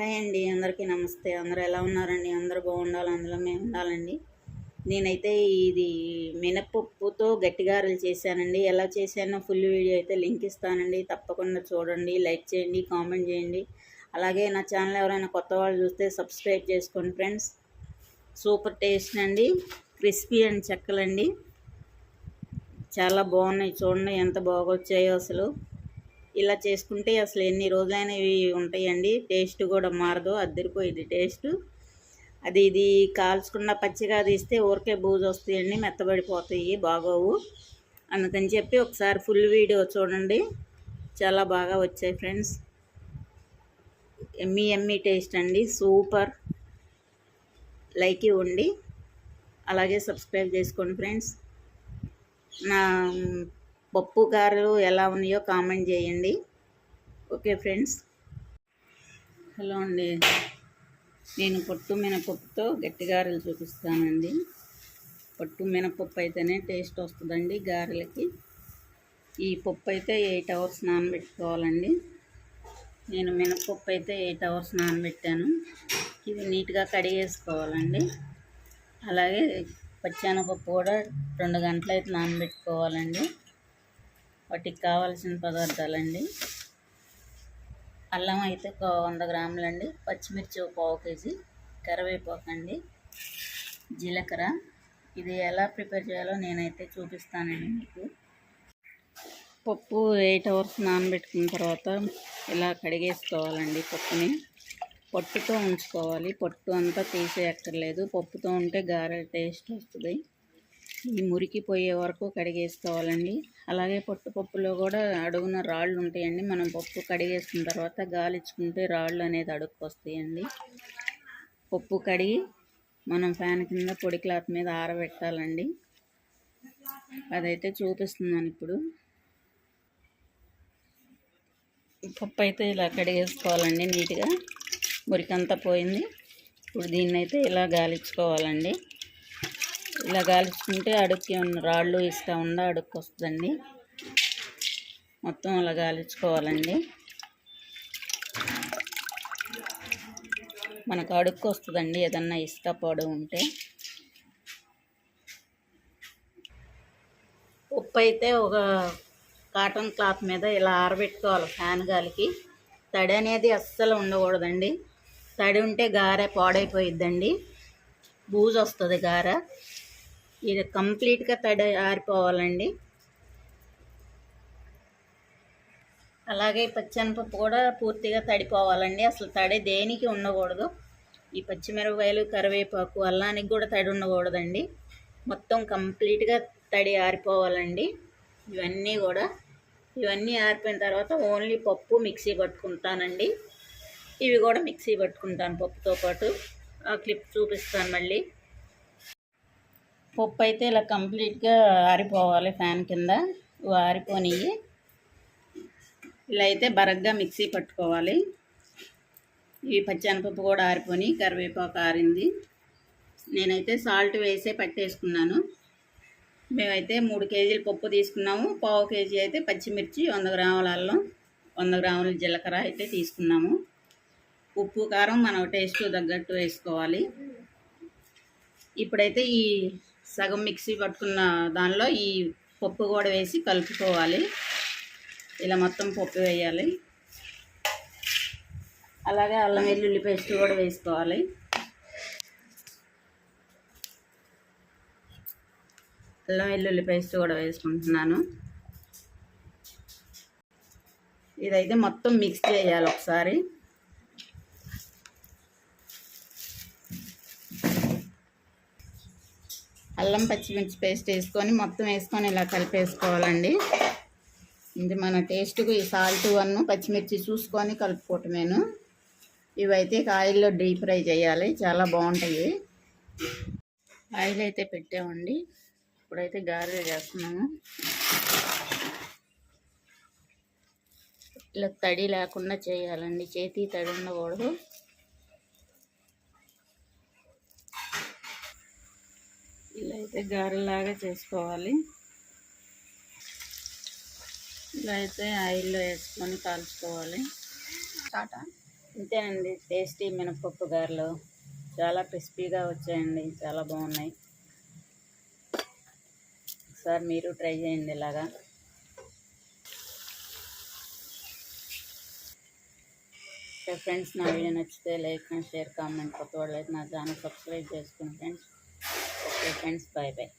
Hi అండి, అందరికీ నమస్తే. అందరూ ఎలా ఉన్నారండి? అందరూ బాగుండాలి, అందులో మేము ఉండాలండి. నేనైతే ఇది మినపప్పుతో గట్టిగారెలు చేశానండి. ఎలా చేశానో ఫుల్ వీడియో అయితే లింక్ ఇస్తానండి, తప్పకుండా చూడండి, లైక్ చేయండి, కామెంట్ చేయండి. అలాగే నా ఛానల్ ఎవరైనా కొత్త వాళ్ళు చూస్తే సబ్స్క్రైబ్ చేసుకోండి ఫ్రెండ్స్. సూపర్ టేస్ట్ అండి, క్రిస్పీ అండ్ చెక్కలండి, చాలా బాగున్నాయి. చూడండి ఎంత బాగా వచ్చాయో అసలు. ఇలా చేసుకుంటే అసలు ఎన్ని రోజులైనా ఇవి ఉంటాయండి, టేస్ట్ కూడా మారదు, అద్దరిపోయింది టేస్ట్. ఇది కాల్చకుండా పచ్చిగా తీస్తే ఊరికే బూజు వస్తాయండి, మెత్తబడిపోతాయి, బాగోవు. అందుకని చెప్పి ఒకసారి ఫుల్ వీడియో చూడండి, చాలా బాగా వచ్చాయి ఫ్రెండ్స్. ఎమ్మీ టేస్ట్ అండి, సూపర్. లైక్ ఇవ్వండి, అలాగే సబ్స్క్రైబ్ చేసుకోండి ఫ్రెండ్స్. నా పప్పు గారెలు ఎలా ఉన్నాయో కామెంట్ చేయండి. Okay friends. హలో అండి, నేను పొట్టు మినపప్పుతో గట్టి గారెలు చూపిస్తానండి. పొట్టు మినపప్పు అయితేనే టేస్ట్ వస్తుందండి గారెలకి. ఈ పప్పు అయితే 8 అవర్స్ నానబెట్టుకోవాలండి. నేను మినపప్పు అయితే 8 అవర్స్ నానబెట్టాను. ఇవి నీట్గా కడిగేసుకోవాలండి. అలాగే పచ్చెనపప్పు కూడా 2 గంటలు అయితే నానబెట్టుకోవాలండి. వాటికి కావాల్సిన పదార్థాలండి: అల్లం అయితే 100 గ్రాములండి, పచ్చిమిర్చి 1/4 కేజీ, కరివేపాకండి, జీలకర్ర. ఇది ఎలా ప్రిపేర్ చేయాలో నేనైతే చూపిస్తానండి మీకు. పప్పు 8 అవర్స్ నానబెట్టుకున్న తర్వాత ఇలా కడిగేసుకోవాలండి. పప్పుని పొట్టుతో ఉంచుకోవాలి, పొట్టు అంతా తీసేయక్కర్లేదు. పప్పుతో ఉంటే గారె టేస్ట్ వస్తుంది. ఈ మురికిపోయే వరకు కడిగేసుకోవాలండి. అలాగే పప్పులో కూడా అడుగున రాళ్ళు ఉంటాయండి. మనం పప్పు కడిగేసుకున్న తర్వాత గాలిచ్చుకుంటే రాళ్ళు అనేది అడుక్కు వస్తాయండి. పప్పు కడిగి మనం ఫ్యాన్ కింద పొడి క్లాత్ మీద ఆరబెట్టాలండి. అదైతే చూపిస్తున్నాను ఇప్పుడు. పప్పు అయితే ఇలా కడిగేసుకోవాలండి నీట్గా, మురికంతా పోయింది. ఇప్పుడు దీన్నైతే ఇలా గాలిచ్చుకోవాలండి. ఇలా గాలించుకుంటే అడుక్కి ఉన్న రాళ్ళు ఇసుక ఉండ అడుక్కు వస్తుందండి. మొత్తం అలా గాలించుకోవాలండి. మనకు అడుక్కు వస్తుందండి ఏదన్నా ఇసుక పొడి ఉంటే. ఉప్పు అయితే ఒక కాటన్ క్లాత్ మీద ఇలా ఆరబెట్టుకోవాలి ఫ్యాన్ గాలికి. తడి అనేది అస్సలు ఉండకూడదండి. తడి ఉంటే గారె పాడైపోయిద్దండి, బూజు వస్తుంది గారె. ఇది కంప్లీట్గా తడి ఆరిపోవాలండి. అలాగే పచ్చెనపప్పు కూడా పూర్తిగా తడిపోవాలండి, అసలు తడి దేనికి ఉండకూడదు. ఈ పచ్చిమిరపకాయలు, కరివేపాకు, అల్లానికి కూడా తడి ఉండకూడదండి. మొత్తం కంప్లీట్గా తడి ఆరిపోవాలండి. ఇవన్నీ ఆరిపోయిన తర్వాత ఓన్లీ పప్పు మిక్సీ పట్టుకుంటానండి. ఇవి కూడా మిక్సీ పట్టుకుంటాను పప్పుతో పాటు. ఆ క్లిప్ చూపిస్తాను మళ్ళీ. పప్పు అయితే ఇలా కంప్లీట్గా ఆరిపోవాలి ఫ్యాన్ కింద. ఆరిపోనివి ఇలా అయితే బరగ్గా మిక్సీ పట్టుకోవాలి. ఈ పచ్చెనపప్పు కూడా ఆరిపోని, కరివేపాకు ఆరింది. నేనైతే సాల్ట్ వేసే పట్టేసుకున్నాను. మేమైతే 3 కేజీలు పప్పు తీసుకున్నాము. 1/4 కేజీ అయితే పచ్చిమిర్చి, 100 గ్రాముల అల్లం, 100 గ్రాముల జీలకర్ర అయితే తీసుకున్నాము. ఉప్పు కారం మనం టేస్ట్ తగ్గట్టు వేసుకోవాలి. ఇప్పుడైతే ఈ సగం మిక్సీ పట్టుకున్న దానిలో ఈ పప్పు కూడా వేసి కలుపుకోవాలి. ఇలా మొత్తం పప్పు వేయాలి. అలాగే అల్లం వెల్లుల్లి పేస్ట్ కూడా వేసుకోవాలి. అల్లం వెల్లుల్లి పేస్ట్ కూడా వేసుకుంటున్నాను. ఇదైతే మొత్తం మిక్స్ చేయాలి ఒకసారి. అల్లం పచ్చిమిర్చి పేస్ట్ వేసుకొని మొత్తం వేసుకొని ఇలా కలిపేసుకోవాలండి. ఇది మన టేస్ట్కు ఈ సాల్ట్ పచ్చిమిర్చి చూసుకొని కలుపుకోవటమేను. ఇవైతే ఆయిల్లో డీప్ ఫ్రై చేయాలి, చాలా బాగుంటాయి. ఆయిల్ అయితే పెట్టామండి. ఇప్పుడైతే గారెలు చేస్తున్నాము. ఇలా తడి లేకుండా చేయాలండి, చేతి తడి ఉండకూడదు. ఇలా అయితే గారెలాగా చేసుకోవాలి. ఇలా అయితే ఆయిల్లో వేసుకొని కాల్చుకోవాలి. ఇంతేనండి, టేస్టీ మినపప్పు గారెలు చాలా క్రిస్పీగా వచ్చాయండి, చాలా బాగున్నాయి. ఒకసారి మీరు ట్రై చేయండి ఇలాగా. ఫ్రెండ్స్, నా వీడియో నచ్చితే లైక్ అండ్ షేర్ కామెంట్, కొత్త వాళ్ళు అయితే నా ఛానల్ సబ్స్క్రైబ్ చేసుకోండి friends. Okay friends, bye bye.